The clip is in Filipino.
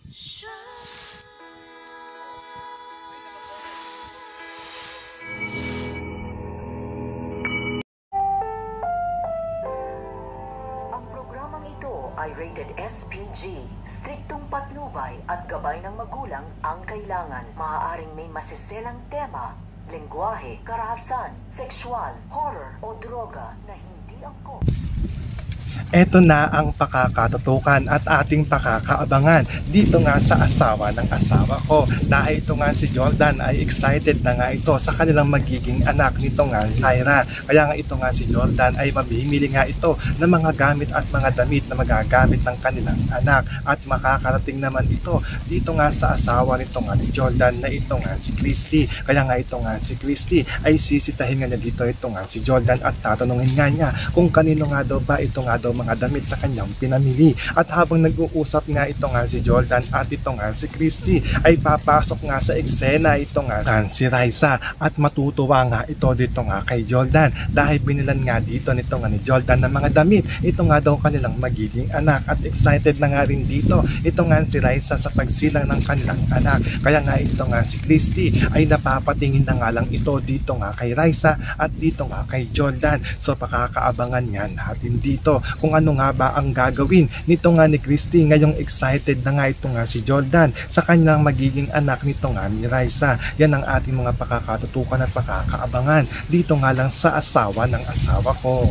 Ang programang ito ay rated SPG. Striktong patnubay at gabay ng magulang ang kailangan. Maaaring may masiselang tema, lengguwahe, karahasan, sexual, horror o droga na hindi angkop. Ito na ang pakakatutukan at ating pakakaabangan dito nga sa asawa ng asawa ko. Dahil ito nga si Jordan ay excited na nga ito sa kanilang magiging anak nito nga Lyra. Kaya nga ito nga si Jordan ay mamimili nga ito ng mga gamit at mga damit na magagamit ng kanilang anak. At makakarating naman ito dito nga sa asawa nito nga ni Jordan na ito nga si Christy. Kaya nga ito nga si Christy ay sisitahin nga niya dito ito nga si Jordan at tatanungin nga niya kung kanino nga daw ba ito nga daw mga damit na kanyang pinamili. At habang nag-uusap nga ito nga si Jordan at ito nga si Christy ay papasok nga sa eksena ito nga si Raisa at matutuwa nga ito dito nga kay Jordan dahil binilan nga dito nito nga ni Jordan ng mga damit. Ito nga daw kanilang magiging anak at excited na nga rin dito ito nga si Raisa sa pagsilang ng kanilang anak. Kaya nga ito nga si Christy ay napapatingin na nga lang ito dito nga kay Raisa at dito nga kay Jordan. So pakakaabangan nga natin dito kung ano nga ba ang gagawin nito nga ni Christy ngayong excited na nga ito nga si Jordan sa kanyang magiging anak nito nga ni Raisa. Yan ang ating mga pakakatutukan at pakakaabangan dito nga lang sa asawa ng asawa ko.